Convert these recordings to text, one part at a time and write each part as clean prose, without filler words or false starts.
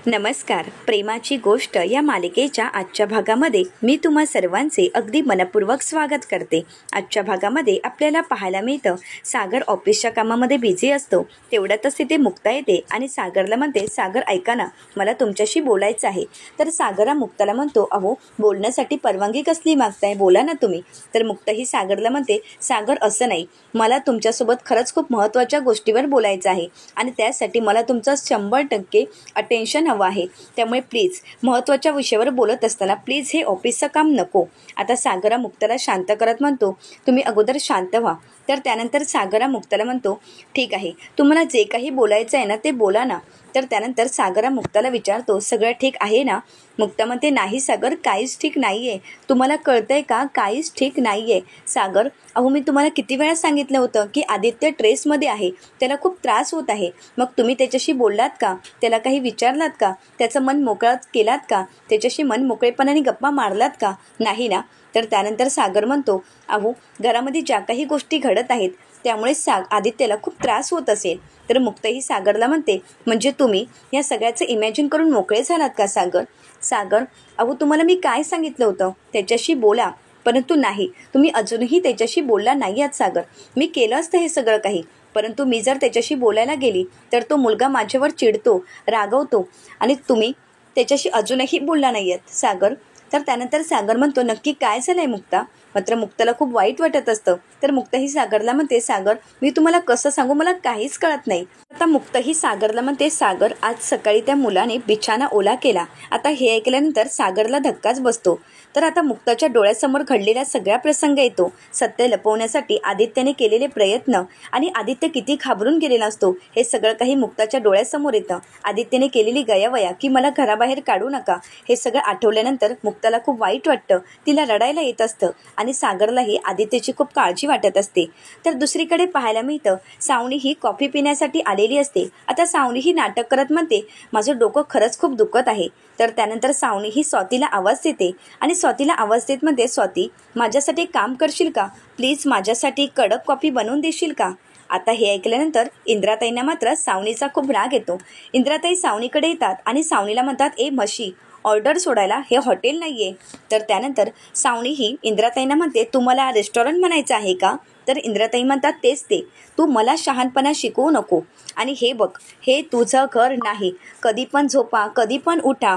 नमस्कार. प्रेमाची गोष्ट या मालिकेच्या आजच्या भागामध्ये मी तुम्हा सर्वांचे अगदी मनपूर्वक स्वागत करते. आजच्या भागामध्ये आपल्याला पाहायला मिळतं, सागर ऑफिसच्या कामामध्ये बिझी असतो. तेवढ्यातच तिथे मुक्ता येते आणि सागरला म्हणते, सागर ऐका ना, मला तुमच्याशी बोलायचं आहे. तर सागरा मुक्ताला म्हणतो, अहो बोलण्यासाठी परवानगी कसली मागताय, बोला ना तुम्ही. तर मुक्ता ही सागरला म्हणते, सागर असं नाही, मला तुमच्यासोबत खरंच खूप महत्त्वाच्या गोष्टीवर बोलायचं आहे आणि त्यासाठी मला तुमचं 100% अटेन्शन हवं आहे. त्यामुळे प्लीज महत्त्वाच्या विषयावर बोलत असताना प्लीज हे ऑफिसचं काम नको. आता सागरा मुक्ताला शांत करत म्हणतो, तुम्ही अगोदर शांत व्हा. तर त्यानंतर सागरा मुक्ताला म्हणतो, ठीक आहे, तुम्हाला जे काही बोलायचं आहे ना ते बोला ना. तर त्यानंतर सागरा मुक्ताला विचारतो, सगळं ठीक आहे ना. मुक्ता म्हणते, नाही सागर, काहीच ठीक नाही आहे. तुम्हाला कळतंय का, काहीच ठीक नाही आहे. सागर, अहो मी तुम्हाला किती वेळा सांगितलं होतं की आदित्य ट्रेसमध्ये आहे, त्याला खूप त्रास होत आहे. मग तुम्ही त्याच्याशी बोललात का, त्याला काही विचारलात का, त्याचं मन मोकळं केलात का, त्याच्याशी मन मोकळेपणाने गप्पा मारलात का, नाही ना. तर त्यानंतर सागर म्हणतो, अहो घरामध्ये ज्या काही गोष्टी घडत आहेत त्यामुळे आदित्यला खूप त्रास होत असेल. तर मुक्ता ही सागरला म्हणते, म्हणजे तुम्ही या सगळ्याचं इमॅजिन करून मोकळे झालात का सागर. सागर, अहो तुम्हाला मी काय सांगितलं होतं, त्याच्याशी बोला, परंतु नाही, तुम्ही अजूनही त्याच्याशी बोलला नाही आहात सागर. मी केलं असतं हे सगळं काही, परंतु मी जर त्याच्याशी बोलायला गेली तर तो मुलगा माझ्यावर चिडतो, रागवतो आणि तुम्ही त्याच्याशी अजूनही बोलला नाही आहात सागर. तर त्यानंतर सागर म्हणतो, नक्की काय झालं आहे मुक्ता. मात्र मुक्ताला खूप वाईट वाटत असतं. तर मुक्ता ही सागरला म्हणते, सागर मी तुम्हाला कसं सांगू, मला काहीच कळत नाही. आता मुक्ता ही सागरला म्हणते, सागर आज सकाळी त्या मुलाने बिछाना ओला केला. आता हे ऐकल्यानंतर सागरला धक्काच बसतो. तर आता मुक्ताच्या डोळ्यासमोर घडलेला सगळा प्रसंग येतो. सत्य लपवण्यासाठी आदित्यने केलेले प्रयत्न आणि आदित्य किती घाबरून गेलेला असतो हे सगळं काही मुक्ताच्या डोळ्यासमोर येतं. आदित्यने केलेली गयावया की मला घराबाहेर काढू नका, हे सगळं आठवल्यानंतर मुक्ताला खूप वाईट वाटतं. तिला रडायला येत असतं आणि सागरलाही आदित्यची खूप काळजी वाटत असते. तर दुसरीकडे पाहायला मिळतं, सावनी ही कॉफी पिण्यासाठी आलेली असते. आता सावनी ही नाटक करत म्हणते, माझं डोकं खरंच खूप दुखत आहे. तर त्यानंतर सावनी ही स्वातीला आवाज देते आणि स्वातीला आवाज देत म्हणते, स्वाती माझ्यासाठी काम करशील का, प्लीज माझ्यासाठी कडक कॉफी बनवून देशील का. आता हे ऐकल्यानंतर इंद्राताईंना मात्र सावनीचा खूप राग येतो. इंद्राताई सावनीकडे येतात आणि सावनीला म्हणतात, ए म्हशी, ऑर्डर सोडायला हे हॉटेल नाही आहे. तर त्यानंतर सावनी ही इंद्राताईंना म्हणते, तुम्हाला रेस्टॉरंट म्हणायचं आहे का. तर इंद्राताई म्हणतात, तेच ते, तू मला शहाणपणा शिकवू नको. आणि हे बघ, हे तुझं घर नाही, कधी पण झोपा, कधी पण उठा.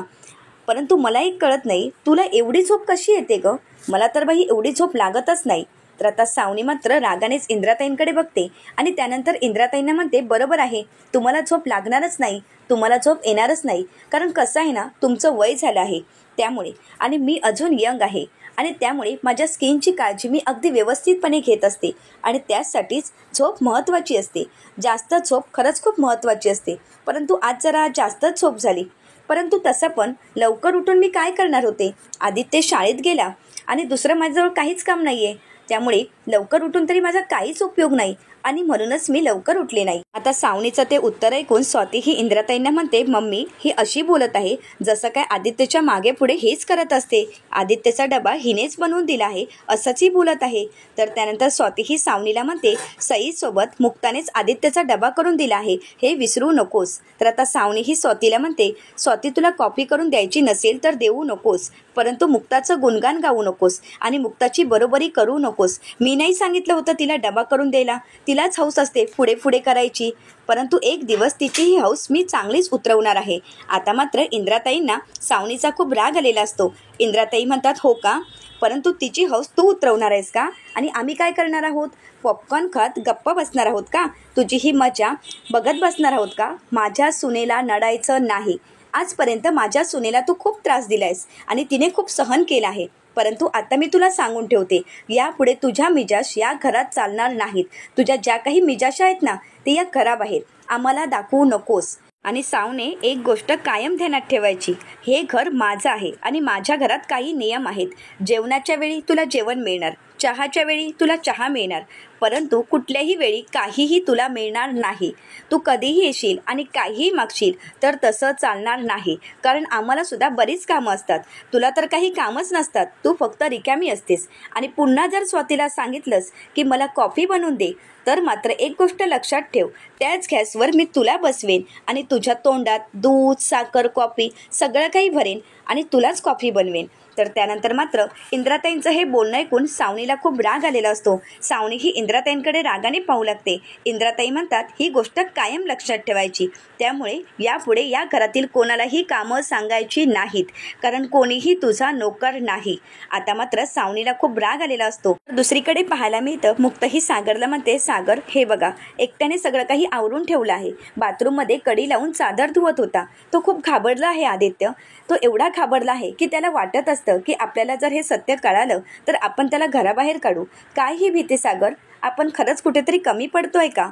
परंतु मला एक कळत नाही, तुला एवढी झोप कशी येते गं, मला तर बाई एवढी झोप लागतच नाही. तर आता सावनी मात्र रागानेच इंद्राताईंकडे बघते आणि त्यानंतर इंद्राताईंना म्हणते, बरोबर आहे, तुम्हाला झोप लागणारच नाही, तुम्हाला झोप येणारच नाही. कारण कसं आहे ना, तुमचं वय झालं आहे त्यामुळे, आणि मी अजून यंग आहे आणि त्यामुळे माझ्या स्किनची काळजी मी अगदी व्यवस्थितपणे घेत असते आणि त्यासाठीच झोप महत्त्वाची असते. जास्त झोप खरंच खूप महत्त्वाची असते. परंतु आज जरा जास्तच झोप झाली. परंतु तसं पण लवकर उठून मी काय करणार होते, आदित्य शाळेत गेला आणि दुसरं माझ्याजवळ काहीच काम नाही आहे. त्यामुळे लवकर उठून तरी माझा काहीच उपयोग नाही आणि म्हणूनच मी लवकर उठले नाही. आता सावनीचं ते उत्तर ऐकून स्वाती ही इंद्राताईंना म्हणते, मम्मी ही अशी बोलत आहे जसं काय आदित्यच्या मागे पुढे हेच करत असते, आदित्यचा डबा हिनेच बनवून दिला आहे असंच ही बोलत आहे. तर त्यानंतर स्वाती ही सावनीला म्हणते, सईसोबत मुक्तानेच आदित्यचा डबा करून दिला आहे हे विसरू नकोस. तर आता सावनी ही स्वातीला म्हणते, स्वाती तुला कॉपी करून द्यायची नसेल तर देऊ नकोस, परंतु मुक्ताचं गुणगान गाऊ नकोस आणि मुक्ताची बरोबरी करू नकोस. मी नाही सांगितलं होतं तिला डबा करून द्यायला, तिलाच हौस असते पुढे पुढे करायची, परंतु एक दिवस तिची ही हौस मी चांगलीच उतरवणार आहे. आता मात्र इंद्राताईंना सावनीचा खूप राग आलेला असतो. इंद्राताई म्हणतात, हो का, परंतु तिची हौस तू उतरवणार आहेस का आणि आम्ही काय करणार आहोत, पॉपकॉर्न खात गप्पा बसणार आहोत का, तुझी ही मजा बघत बसणार आहोत का. माझ्या सुनेला नडायचं नाही. आजपर्यंत माझ्या सुनेला तू खूप त्रास दिलायस आणि तिने खूप सहन केलं आहे, परंतु आता मी तुला सांगून ठेवते, यापुढे तुझ्या मिजाज या घरात चालणार नाहीत. तुझ्या ज्या काही मिजाशा आहेत ना, ते या घराबाहेर आम्हाला दाखवू नकोस. आणि सावने एक गोष्ट कायम ध्यानात ठेवायची, हे घर माझं आहे आणि माझ्या घरात काही नियम आहेत. जेवणाच्या वेळी तुला जेवण मिळणार, चहाच्या वेळी तुला चहा मिळणार, परंतु कुठल्याही वेळी काहीही तुला मिळणार नाही. तू कधीही येशील आणि काहीही मागशील तर तसं चालणार नाही, कारण आम्हाला सुद्धा बरीच कामं असतात. तुला तर काही कामच नसतात, तू फक्त रिकामी असतेस. आणि पुन्हा जर स्वातीला सांगितलंस की मला कॉफी बनवून दे, तर मात्र एक गोष्ट लक्षात ठेव, त्याच गॅसवर मी तुला बसवेन आणि तुझ्या तोंडात दूध, साखर, कॉफी सगळं काही भरेन आणि तुलाच कॉफी बनवेन. तर त्यानंतर मात्र इंद्राताईंचं हे बोलणं ऐकून सावनीला खूप राग आलेला असतो. सावनी ही इंद्राताईंकडे रागाने पाहू लागते. इंद्राताई म्हणतात, ही गोष्ट कायम लक्षात ठेवायची, त्यामुळे यापुढे या घरातील कोणालाही कामं सांगायची नाहीत, कारण कोणीही तुझा नोकर नाही. आता मात्र सावनीला खूप राग आलेला असतो. दुसरीकडे पाहायला मिळतं, मुक्ताही सागरला म्हणते, सागर हे बघा, एकट्याने सगळं काही आवरून ठेवलं आहे. बाथरूममध्ये कडी लावून चादर धुवत होता. तो खूप घाबरला आहे आदित्य. तो एवढा घाबरला आहे की त्याला वाटत असतं की आपल्याला जर हे सत्य कळालं तर आपण त्याला घराबाहेर काढू. काय ही भीती सागर? आपण खरंच कुठेतरी कमी पडतोय का?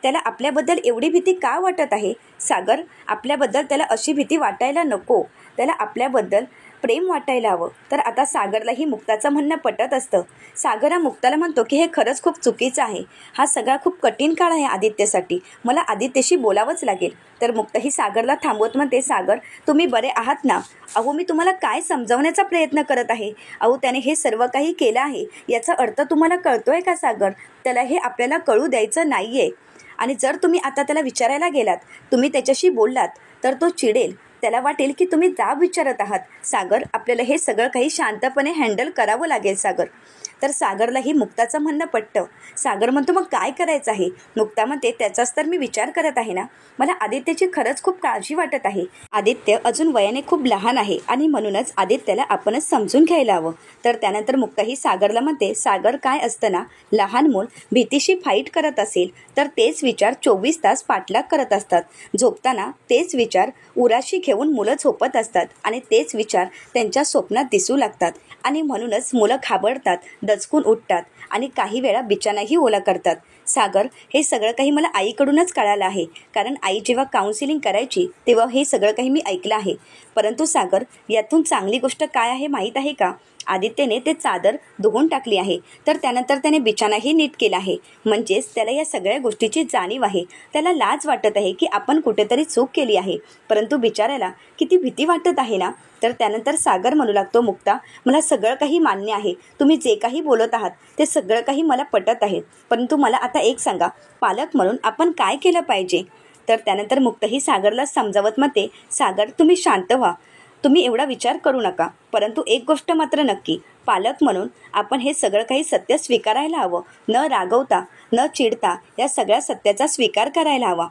त्याला आपल्याबद्दल एवढी भीती का वाटत आहे? सागर, आपल्याबद्दल त्याला अशी भीती वाटायला नको. त्याला आपल्याबद्दल प्रेम वाटायला हवं. तर आता सागरलाही मुक्ताचं म्हणणं पटत असतं. सागर हा मुक्ताला म्हणतो की हे खरंच खूप चुकीचं आहे. हा सगळा खूप कठीण काळ आहे आदित्यसाठी. मला आदित्यशी बोलावंच लागेल. तर मुक्ताही सागरला थांबवत म्हणते, सागर तुम्ही बरे आहात ना? अहो, मी तुम्हाला काय समजावण्याचा प्रयत्न करत आहे. अहो, त्याने हे सर्व काही केलं आहे याचा अर्थ तुम्हाला कळतोय का सागर? त्याला हे आपल्याला कळू द्यायचं नाहीये. आणि जर तुम्ही आता त्याला विचारायला गेलात, तुम्ही त्याच्याशी बोललात, तर तो चिडेल. त्याला वाटेल की तुम्ही जाब विचारत आहात. सागर, आपल्याला हे सगळं काही शांतपणे हँडल करावं लागेल सागर. तर सागरलाही मुक्ताचं म्हणणं पटतं. सागर म्हणतो, मग काय करायचं आहे? मुक्ता म्हणते, त्याचाच तर मी विचार करत आहे ना. मला आदित्यची खरंच खूप काळजी वाटत आहे. आदित्य अजून वयाने खूप लहान आहे आणि म्हणूनच आदित्यला आपणच समजून घ्यायला हवं. तर त्यानंतर मुक्ताही सागरला म्हणते, सागर काय असतं ना, लहान मूल भीतीशी फाईट करत असेल तर तेच विचार 24 तास पाठलाग करत असतात. झोपताना तेच विचार उराशी घेऊन मुलं झोपत असतात आणि तेच विचार त्यांच्या स्वप्नात दिसू लागतात आणि म्हणूनच मुलं घाबरतात, दचकून उठतात आणि काही वेळा बिछानाही ओला करतात. सागर, हे सगळं काही मला आईकडूनच कळालं आहे, कारण आई जेव्हा काउन्सिलिंग करायची तेव्हा हे सगळं काही मी ऐकलं आहे. परंतु सागर, यातून चांगली गोष्ट काय आहे माहीत आहे का? आदित्यने ते चादर धुवून टाकली आहे, तर त्यानंतर त्याने बिछानाही नीट केला आहे. म्हणजेच त्याला या सगळ्या गोष्टीची जाणीव आहे. त्याला लाज वाटत आहे की आपण कुठेतरी चूक केली आहे, परंतु बिचाऱ्याला किती भीती वाटत आहे ना. तर त्यानंतर सागर म्हणू लागतो, मुक्ता, मला सगळं काही मान्य आहे. तुम्ही जे काही बोलत आहात ते सगळं काही मला पटत आहे, परंतु मला आता एक सांगा, पालक म्हणून आपण काय केलं पाहिजे? तर त्यानंतर मुक्ताही सागरला समजावत म्हणते, सागर तुम्ही शांत व्हा, तुम्ही एवढा विचार करू नका. परंतु एक गोष्ट मात्र नक्की, पालक म्हणून आपण हे सगळं काही सत्य स्वीकारायला हवं. न रागवता, न चिडता या सगळ्या सत्याचा स्वीकार करायला हवा.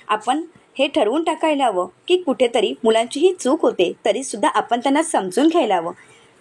आपण हे ठरवून टाकायला हवं की कुठेतरी मुलांचीही चूक होते, तरीसुद्धा आपण त्यांना समजून घ्यायला हवं.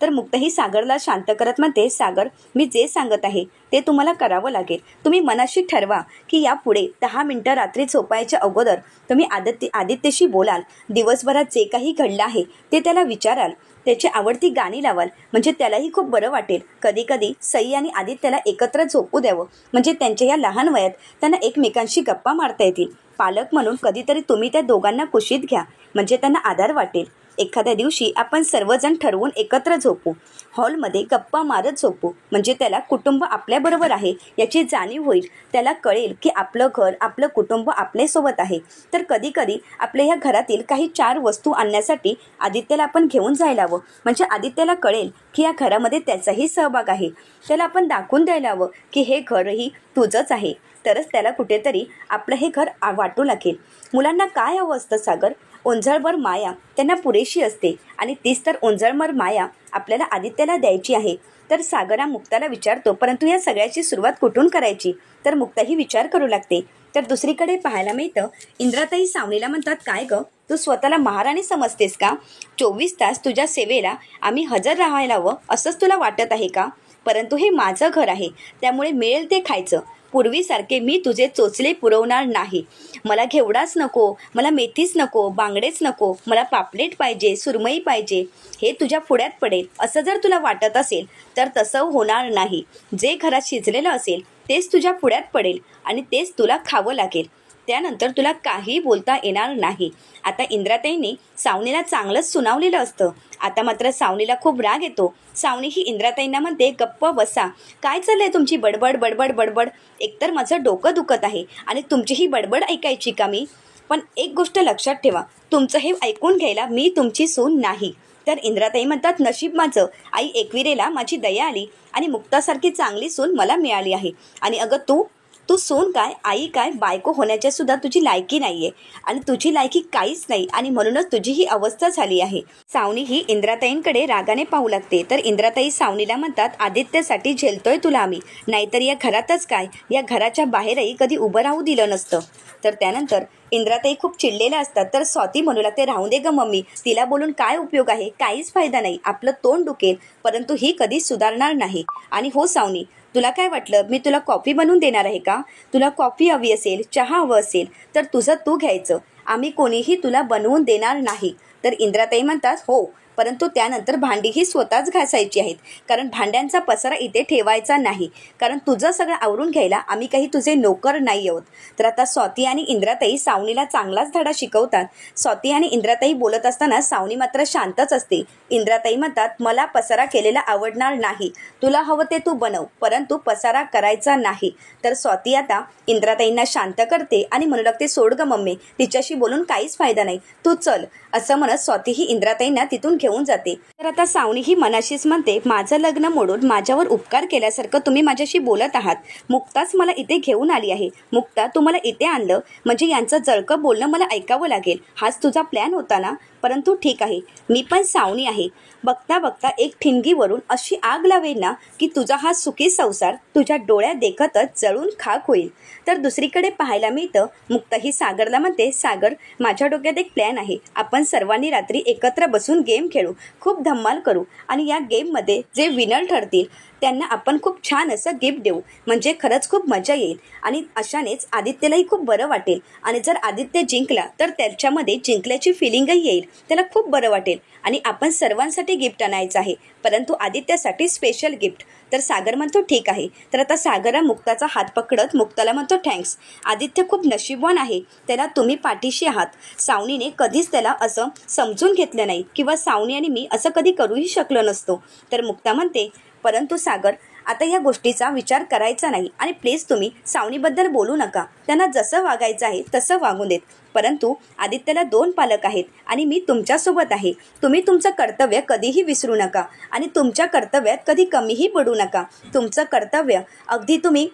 तर मुक्ताही सागरला शांत करत म्हणते, सागर मी जे सांगत आहे ते तुम्हाला करावं लागेल. तुम्ही मनाशी ठरवा की यापुढे 10 मिनिटं रात्री झोपायच्या अगोदर तुम्ही आदित्यशी बोलाल. दिवसभरात जे काही घडलं आहे ते त्याला विचाराल. त्याची आवडती गाणी लावाल, म्हणजे त्यालाही खूप बरं वाटेल. कधी कधी सई आणि आदित्यला एकत्र झोपू द्यावं, म्हणजे त्यांच्या या लहान वयात त्यांना एकमेकांशी गप्पा मारता येतील. पालक म्हणून कधीतरी तुम्ही त्या दोघांना कुशीत घ्या, म्हणजे त्यांना आधार वाटेल. एखाद्या दिवशी आपण सर्वजण ठरवून एकत्र झोपू, हॉलमध्ये गप्पा मारत झोपू, म्हणजे त्याला कुटुंब आपल्याबरोबर आहे याची जाणीव होईल. त्याला कळेल की आपलं घर, आपलं कुटुंब आपल्यासोबत आहे. तर कधी कधी आपल्या ह्या घरातील काही 4 वस्तू आणण्यासाठी आदित्यला आपण घेऊन जायला हवं, म्हणजे आदित्यला कळेल की या घरामध्ये त्याचाही सहभाग आहे. त्याला आपण दाखवून द्यायला हवं की हे घरही तुझंच आहे, तरच त्याला कुठेतरी आपलं हे घर वाटू लागेल. मुलांना काय हवं असतं सागर? ओंजळभर माया त्यांना पुरेशी असते आणि तीच तर ओंजळभर माया आपल्याला आदित्यला द्यायची आहे. तर सागरा मुक्ताला विचारतो, परंतु या सगळ्याची सुरुवात कुठून करायची? तर मुक्ताही विचार करू लागते. तर दुसरीकडे पाहायला मिळतं, इंद्राताई सावनीला म्हणतात, काय ग, तू स्वतःला महाराणी समजतेस का? 24 तास तुझ्या सेवेला आम्ही हजर राहायला हवं असंच तुला वाटत आहे का? परंतु हे माझं घर आहे, त्यामुळे मिळेल ते खायचं. पूर्वीसारखे मी तुझे चोचले पुरवणार नाही. मला घेवडाच नको, मला मेथीच नको, बांगडेच नको, मला पापलेट पाहिजे, सुरमई पाहिजे, हे तुझ्या पुढ्यात पडेल असं जर तुला वाटत असेल तर तसं होणार नाही. जे घरात शिजलेलं असेल तेच तुझ्या पुढ्यात पडेल आणि तेच तुला खावं लागेल. त्यानंतर तुला काही बोलता येणार नाही. आता इंद्राताईंनी सावनीला चांगलंच सुनावलेलं असतं आता मात्र सावनीला खूप राग येतो. सावनी ही इंद्राताईंना म्हणते, गप्प बसा, काय चाललंय तुमची बडबड बडबड बडबड. एकतर माझं डोकं दुखत आहे आणि तुमची ही बडबड ऐकायची का मी? पण एक गोष्ट लक्षात ठेवा, तुमचं हे ऐकून घ्यायला मी तुमची सून नाही. तर इंद्राताई म्हणतात, नशीब माझं, आई एकविरेला माझी दया आली आणि मुक्तासारखी चांगली सून मला मिळाली आहे. आणि अगं तू तू सून काय, आई काय, बायको होण्याच्या सुद्धा तुझी लायकी नाहीये आणि तुझी लायकी काहीच नाही आणि म्हणूनच तुझी ही अवस्था झाली आहे. सावनी ही इंद्राताईंकडे रागाने पाहू लागते. तर इंद्राताई सावनीला म्हणतात, आदित्यसाठी झेलतोय तुला आम्ही, नाहीतर या घरातच काय, या घराच्या बाहेरही कधी उभं राहू दिलं नसतं. तर त्यानंतर इंद्राताई खूप चिडलेल्या असतात. तर स्वाती म्हणू लागते, राहून दे ग मम्मी, तिला बोलून काय उपयोग आहे, काहीच फायदा नाही, आपलं तोंड दुखेल परंतु ही कधी सुधारणार नाही. आणि हो सावनी, तुला काय वाटलं मी तुला कॉफी बनवून देणार आहे का? तुला कॉफी हवी असेल, चहा हवं असेल तर तुझं तू घ्यायचं, आम्ही कोणीही तुला बनवून देणार नाही. तर इंद्राताई म्हणतात, हो, परंतु त्यानंतर भांडीही स्वतःच घासायची आहेत, कारण भांड्यांचा पसारा इथे ठेवायचा नाही, कारण तुझं सगळं आवरून घ्यायला आम्ही काही तुझे नोकर नाही आहोत. तर आता स्वाती आणि इंद्राताई सावनीला चांगलाच धडा शिकवतात. स्वाती आणि इंद्राताई बोलत असताना सावनी मात्र शांतच असते. इंद्राताई म्हणतात, मला पसारा केलेला आवडणार नाही, तुला हवं ते तू बनव, परंतु पसारा करायचा नाही. तर स्वाती आता इंद्राताईंना शांत करते आणि म्हणू लागते, सोड ग मम्मी, तिच्याशी बोलून काहीच फायदा नाही, तू चल. असं म्हणत स्वाती ही इंद्राताईंना तिथून घेऊन जाते. तर आता सावनी ही मनाशीच म्हणते, माझं लग्न मोडून माझ्यावर उपकार केल्यासारखं तुम्ही माझ्याशी बोलत आहात. मुक्ताच मला इथे घेऊन आली आहे, मुक्ता तुम्हाला इथे आणलं म्हणजे यांचं जळकं बोलणं मला ऐकावं लागेल, हाच तुझा प्लॅन होता ना? परंतु ठीक आहे, मी पण सावनी आहे, बघता बघता एक ठिणगीवरून अशी आग लावेल ना की तुझा हा सुखी संसार तुझ्या डोळ्यात देखतच जळून खाक होईल. तर दुसरीकडे पाहायला मिळतं, मुक्ता ही सागरला म्हणते, सागर, माझ्या डोक्यात एक प्लॅन आहे, आपण सर्वांनी रात्री एकत्र बसून गेम खेळू, खूप धम्माल करू आणि या गेममध्ये जे विनर ठरतील त्यांना आपण खूप छान असं गिफ्ट देऊ, म्हणजे खरंच खूप मजा येईल आणि अशानेच आदित्यलाही खूप बरं वाटेल आणि जर आदित्य जिंकला तर त्याच्यामध्ये जिंकल्याची फिलिंगही येईल, त्याला खूप बरं वाटेल आणि आपण सर्वांसाठी गिफ्ट आणायचं आहे, परंतु आदित्यासाठी स्पेशल गिफ्ट. तर सागर म्हणतो, ठीक आहे. तर आता सागरला मुक्ताचा हात पकडत मुक्ताला म्हणतो, थँक्स, आदित्य खूप नशीबवान आहे, त्याला तुम्ही पाठीशी आहात. सावनीने कधीच त्याला असं समजून घेतलं नाही किंवा सावनी आणि मी असं कधी करूही शकलो नसतो. तर मुक्ता म्हणते, परंतु सागर, आता या गोष्टीचा विचार करायचा नाही आणि प्लीज तुम्ही सावनीबद्दल बोलू नका, त्यांना जसं वागायचं आहे तसं वागून देत, परंतु आदित्यला 2 पालक आहेत आणि मी तुमच्यासोबत आहे, तुम्ही तुमचं कर्तव्य कधीही विसरू नका आणि तुमच्या कर्तव्यात कधी कमीही पडू नका. तुमचं कर्तव्य अगदी तुम्ही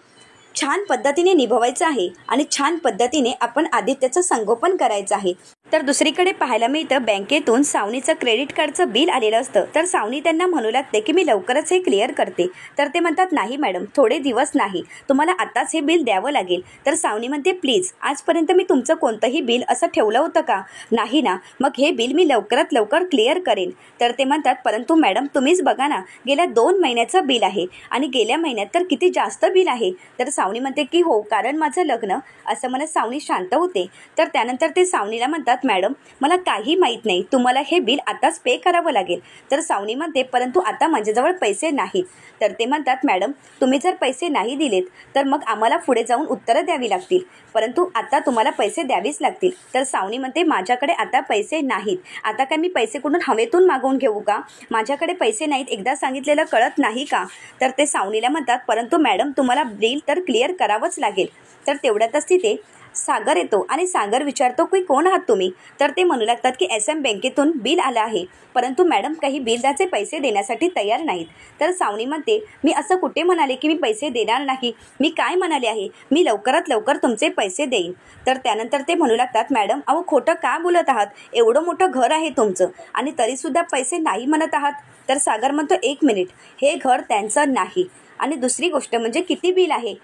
छान पद्धतीने निभवायचं आहे आणि छान पद्धतीने आपण आदित्यचं संगोपन करायचं आहे. तर दुसरीकडे पाहायला मिळतं, बँकेतून सावनीचं क्रेडिट कार्डचं बिल आलेलं असतं. तर सावनी त्यांना म्हणू लागते की मी लवकरच हे क्लिअर करते. तर ते म्हणतात, नाही मॅडम, थोडे दिवस नाही, तुम्हाला आताच हे बिल द्यावं लागेल. तर सावनी म्हणते, प्लीज, आजपर्यंत मी तुमचं कोणतंही बिल असं ठेवलं होतं का? नाही ना, मग हे बिल मी लवकरात लवकर क्लिअर करेन. तर ते म्हणतात, परंतु मॅडम तुम्हीच बघा ना, गेल्या 2 महिन्याचं बिल आहे आणि गेल्या महिन्यात तर किती जास्त बिल आहे. तर सावनी म्हणते की हो, कारण माझं लग्न, असं म्हणत सावनी शांत होते. तर त्यानंतर ते सावनीला म्हणतात, मॅडम मला काही माहीत नाही, तुम्हाला हे बिल आताच पे करावं लागेल. तर सावनी म्हणते, परंतु आता माझ्याजवळ पैसे नाहीत. तर ते म्हणतात, मॅडम तुम्ही जर पैसे नाही दिलेत तर मग आम्हाला पुढे जाऊन उत्तरं द्यावी लागतील, परंतु आता तुम्हाला पैसे द्यावीच लागतील. तर सावनी म्हणते, माझ्याकडे आता पैसे नाहीत, आता काय मी पैसे कुठून हवेतून मागवून घेऊ का? माझ्याकडे पैसे नाहीत, एकदा सांगितलेलं कळत नाही का? तर ते सावनीला म्हणतात, परंतु मॅडम तुम्हाला बिल तर क्लिअर करावंच लागेल. तर तेवढ्यातच तिथे सागर येतो आणि सागर विचारतो की कोण आहात तुम्ही? तर ते म्हणू लागतात की SM बँकेतून बिल आलं आहे, परंतु मॅडम काही बिलाचे पैसे देण्यासाठी तयार नाहीत. तर सावनी म्हणते, मी असं कुठे म्हणाले की मी पैसे देणार नाही, मी काय म्हणाले आहे, मी लवकरात लवकर तुमचे पैसे देईन. तर त्यानंतर ते म्हणू लागतात, मॅडम अहो खोटं का बोलत आहात, एवढं मोठं घर आहे तुमचं आणि तरीसुद्धा पैसे नाही म्हणत आहात. तर सागर म्हणतो, 1 मिनिट, हे घर त्यांचं नाही आणि दुसरी गोष्ट म्हणजे किती बिल आहे?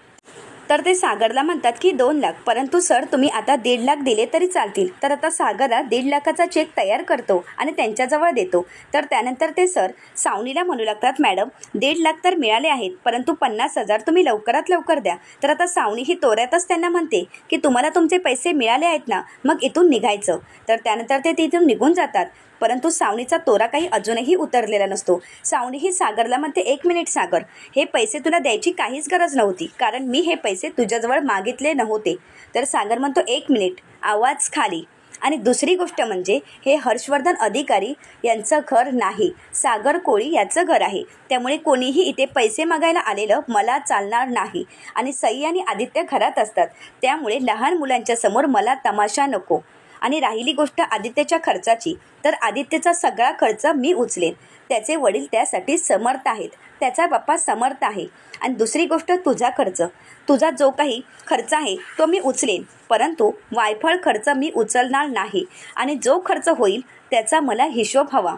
तर ते सागरला म्हणतात की 2 लाख, परंतु सर तुम्ही आता 1.5 लाख दिले तरी चालतील. तर आता सागरला 1.5 लाखाचा चेक तयार करतो आणि त्यांच्याजवळ देतो. तर त्यानंतर ते सर सावनीला म्हणू लागतात, मॅडम 1.5 लाख तर मिळाले आहेत, परंतु 50,000 तुम्ही लवकरात लवकर द्या. तर आता सावनी ही तोऱ्यातच त्यांना म्हणते की तुम्हाला तुमचे पैसे मिळाले आहेत ना, मग इथून निघायचं. तर त्यानंतर ते तिथून निघून जातात, परंतु सावनीचा तोरा काही अजूनही उतरलेला नसतो. सावनी ही सागरला म्हणते, 1 मिनिट सागर, हे पैसे तुला द्यायची काहीच गरज नव्हती, कारण मी हे पैसे तुझ्याजवळ मागितले नव्हते. तर सागर म्हणतो, 1 मिनिट, आवाज खाली. आणि दुसरी गोष्ट म्हणजे हे हर्षवर्धन अधिकारी यांचं घर नाही, सागर कोळी याचं घर आहे. त्यामुळे कोणीही इथे पैसे मागायला आलेलं मला चालणार नाही. आणि सई आणि आदित्य घरात असतात, त्यामुळे लहान मुलांच्या समोर मला तमाशा नको. आणि राहिली गोष्ट आदित्यच्या खर्चाची, तर आदित्यचा सगळा खर्च मी उचलेन. त्याचे वडील त्यासाठी समर्थ आहेत, त्याचा बाप्पा समर्थ आहे. आणि दुसरी गोष्ट तुझा खर्च, तुझा जो काही खर्च आहे तो मी उचलेन, परंतु वायफळ खर्च मी उचलणार नाही. आणि जो खर्च होईल त्याचा मला हिशोब हवा.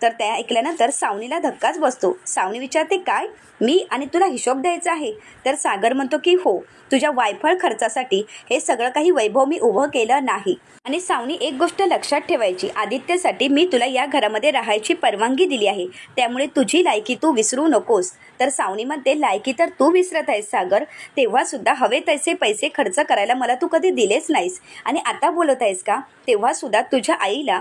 तर त्या ऐकल्यानंतर सावनीला धक्काच बसतो. सावनी विचारते, काय? मी आणि तुला हिशोब द्यायचा आहे? तर सागर म्हणतो की हो, तुझ्या वायफळ खर्चासाठी हे सगळं काही वैभव मी उभं केलं नाही. आणि सावनी एक गोष्ट लक्षात ठेवायची, आदित्यसाठी मी तुला या घरामध्ये राहायची परवानगी दिली आहे, त्यामुळे तुझी लायकी तू विसरू नकोस. तर सावनी म्हणते, लायकी तर तू विसरत आहेस सागर, तेव्हा सुद्धा हवे तसे पैसे खर्च करायला मला तू कधी दिलेच नाहीस. आणि आता बोलत आहेस का? तेव्हा सुद्धा तुझ्या आईला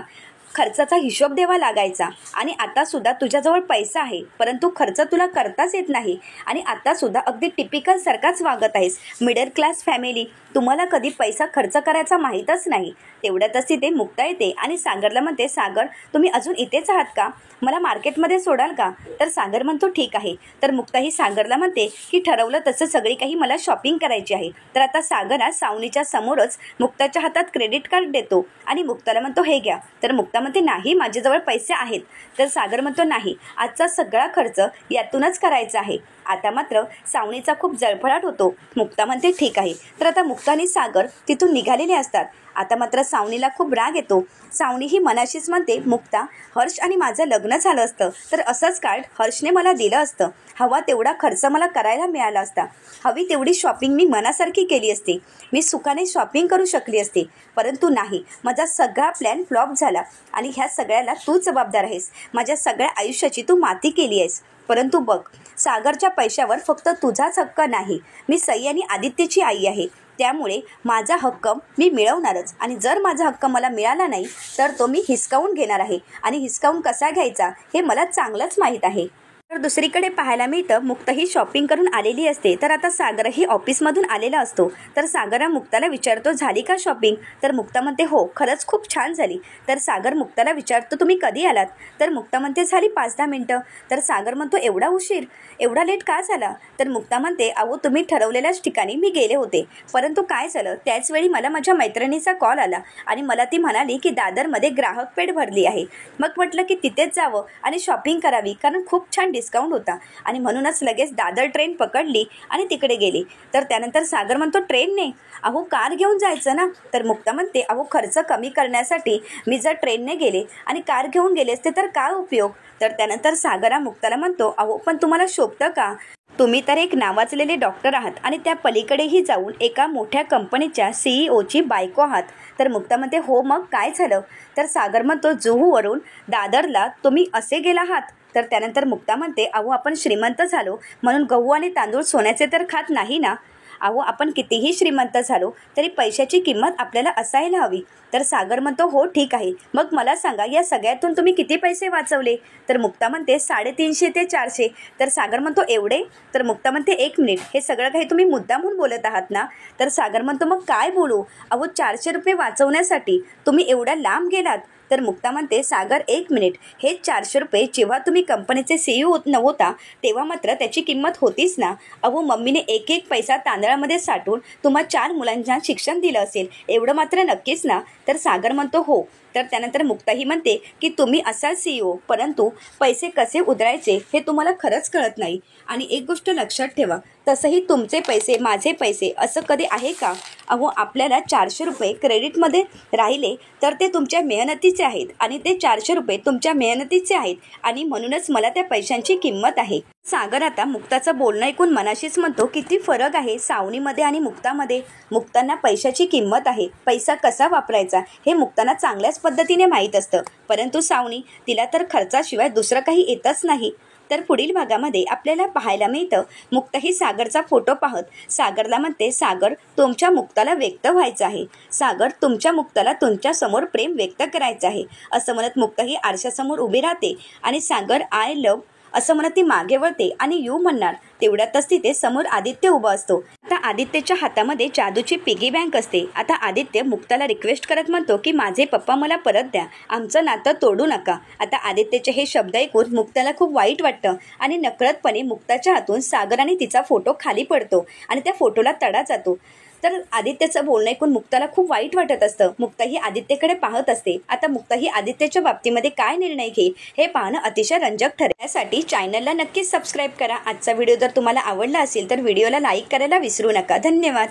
खर्चाचा हिशोब द्यावा लागायचा. आणि आता सुद्धा तुझ्याजवळ पैसा आहे, परंतु खर्च तुला करताच येत नाही. आणि आता सुद्धा अगदी टिपिकल सारखाच वागत आहेस. मिडल क्लास फॅमिली, तुम्हाला कधी पैसा खर्च करायचा माहीतच नाही. तेवढ्यातच तिथे मुक्ता येते आणि सागरला म्हणते, सागर तुम्ही अजून इथेच आहात का? मला मार्केटमध्ये सोडाल का? तर सागर म्हणतो ठीक आहे. तर मुक्ता ही सागरला म्हणते की ठरवलं तसं सगळी काही मला शॉपिंग करायची आहे. तर आता सागर हा सावनीच्या समोरच मुक्ताच्या हातात क्रेडिट कार्ड देतो आणि मुक्ताला म्हणतो, हे घ्या. तर मुक्ता म्हणते, नाही माझ्याजवळ पैसे आहेत. तर सागर म्हणतो, नाही, आजचा सगळा खर्च यातूनच करायचा आहे. आता मात्र सावनीचा खूप जळफळाट होतो. मुक्ता म्हणते ठीक आहे. तर आता मुक्ता आणि सागर तिथून निघालेले असतात. आता मात्र सावनीला खूप राग येतो. सावनी ही मनाशीच म्हणते, मुक्ता, हर्ष आणि माझं लग्न झालं असतं तर असंच कार्ड हर्षने मला दिलं असतं. हवा तेवढा खर्च मला करायला मिळाला असता. हवी तेवढी शॉपिंग मी मनासारखी केली असती. मी सुखाने शॉपिंग करू शकली असते, परंतु नाही, माझा सगळा प्लॅन फ्लॉप झाला. आणि ह्या सगळ्याला तू जबाबदार आहेस. माझ्या सगळ्या आयुष्याची तू माती केली आहेस. परंतु बघ, सागरच्या पैशावर फक्त तुझाच हक्क नाही, मी सई आणि आदित्यची आई आहे. त्यामुळे माझा हक्क मी मिळवणारच. आणि जर माझा हक्क मला मिळाला नाही तर तो मी हिसकावून घेणार आहे. आणि हिसकावून कसा घ्यायचा हे मला चांगलंच माहीत आहे. तर दुसरीकडे पाहायला मिळतं, मुक्ता ही शॉपिंग करून आलेली असते. तर आता सागरही ऑफिसमधून आलेला असतो. तर सागर मुक्ताला विचारतो, झाली का शॉपिंग? तर मुक्ता म्हणते, हो, खरंच खूप छान झाली. तर सागर मुक्ताला विचारतो, तुम्ही कधी आलात? तर मुक्ता म्हणते, झाली 5-10 मिनिटं. तर सागर म्हणतो, एवढा उशीर, एवढा लेट का झाला? तर मुक्ता म्हणते, अहो तुम्ही ठरवलेल्याच ठिकाणी मी गेले होते, परंतु काय झालं, त्याचवेळी मला माझ्या मैत्रिणीचा कॉल आला आणि मला ती म्हणाली की दादरमध्ये ग्राहक पेठ भरली आहे. मग म्हटलं की तिथेच जावं आणि शॉपिंग करावी, कारण खूप छान डिस्काउंट होता. आणि म्हणूनच लगेच दादर ट्रेन पकडली आणि तिकडे गेली. तर त्यानंतर सागर म्हणतो, ट्रेनने? अहो कार घेऊन जायचं ना. तर मुक्ता म्हणते, अहो खर्च कमी करण्यासाठी मी जर ट्रेनने गेले आणि कार घेऊन गेले असते तर काय उपयोग? तर त्यानंतर सागरा मुक्ताला म्हणतो, अहो पण तुम्हाला शोभतं का? तुम्ही तर एक नावाजलेले डॉक्टर आहात आणि त्या पलीकडेही जाऊन एका मोठ्या कंपनीच्या सीईओची बायको आहात. तर मुक्ता म्हणते, हो मग काय झालं? तर सागर म्हणतो, जुहूवरून दादरला तुम्ही असे गेला आहात? तर त्यानंतर मुक्ता म्हणते, अहो आपण श्रीमंत झालो म्हणून गहू आणि तांदूळ सोन्याचे तर खात नाही ना. अहो आपण कितीही श्रीमंत झालो तरी पैशाची किंमत आपल्याला असायला हवी. तर सागर म्हणतो, हो ठीक आहे, मग मला सांगा या सगळ्यातून तुम्ही किती पैसे वाचवले? तर मुक्ता म्हणते, 350 ते 400. तर सागर म्हणतो, एवढे? तर मुक्ता म्हणते, 1 मिनिट, हे सगळं काही तुम्ही मुद्दाम म्हणून बोलत आहात ना? तर सागर म्हणतो, मग काय बोलू? अहो 400 रुपये वाचवण्यासाठी तुम्ही एवढ्या लांब गेलात? तर मुक्ता म्हणते, सागर 1 मिनिट, हे 400 रुपये जेव्हा तुम्ही कंपनीचे सीईओ नव्हता तेव्हा मात्र त्याची किंमत होतीच ना. अहो मम्मीने एक एक पैसा तांदळामध्ये साठवून तुम्हा 4 मुलांना शिक्षण दिलं असेल, एवढं मात्र नक्कीच ना. तर सागर म्हणतो, हो. तर त्यानंतर मुक्ताही म्हणते की तुम्ही असाल सीईओ, परंतु पैसे कसे उधळायचे हे तुम्हाला खरंच कळत नाही. आणि एक गोष्ट लक्षात ठेवा, तसंही तुमचे पैसे माझे पैसे असं कधी आहे का? अहो आपल्याला 400 रुपये क्रेडिटमध्ये राहिले तर ते तुमच्या मेहनतीचे आहेत आणि ते 400 रुपये तुमच्या मेहनतीचे आहेत आणि म्हणूनच मला त्या पैशांची किंमत आहे. सागर आता मुक्ताचं बोलणं ऐकून मनाशीच म्हणतो, किती फरक आहे सावनीमध्ये आणि मुक्तामध्ये. मुक्तांना पैशाची किंमत आहे, पैसा कसा वापरायचा हे मुक्तांना चांगल्याच पद्धतीने माहीत असतं, परंतु सावनी, तिला तर खर्चाशिवाय दुसरं काही येतच नाही. तर पुढील भागामध्ये आपल्याला पाहायला मिळतं, मुक्ता ही सागरचा फोटो पाहत सागरला म्हणते, सागर तुमच्या मुक्ताला व्यक्त व्हायचं आहे. सागर तुमच्या मुक्ताला तुमच्यासमोर प्रेम व्यक्त करायचं आहे. असं म्हणत मुक्ता ही आरशासमोर उभी राहते आणि सागर आय लव्ह असं म्हणत ती मागे वळते आणि यू म्हणणार तेवढ्यातच तिथे समोर आदित्य उभा असतो. आता आदित्यच्या हातामध्ये जादूची पिगी बँक असते. आता आदित्य मुक्ताला रिक्वेस्ट करत म्हणतो की माझे पप्पा मला परत द्या, आमचं नातं तोडू नका. आता आदित्यचे हे शब्द ऐकून मुक्ताला खूप वाईट वाटतं आणि नकळतपणे मुक्ताच्या हातून सागर आणि तिचा फोटो खाली पडतो आणि त्या फोटोला तडा जातो. तर आदित्यचं बोलणं ऐकून मुक्ताला खूप वाईट वाटत असतं. मुक्ता ही आदित्यकडे पाहत असते. आता मुक्ता ही आदित्यच्या बाबतीमध्ये काय निर्णय घेईल हे पाहणं अतिशय रंजक ठरेल. यासाठी चॅनलला नक्कीच सबस्क्राईब करा. आजचा व्हिडिओ जर तुम्हाला आवडला असेल तर व्हिडिओला लाईक करायला विसरू नका. धन्यवाद.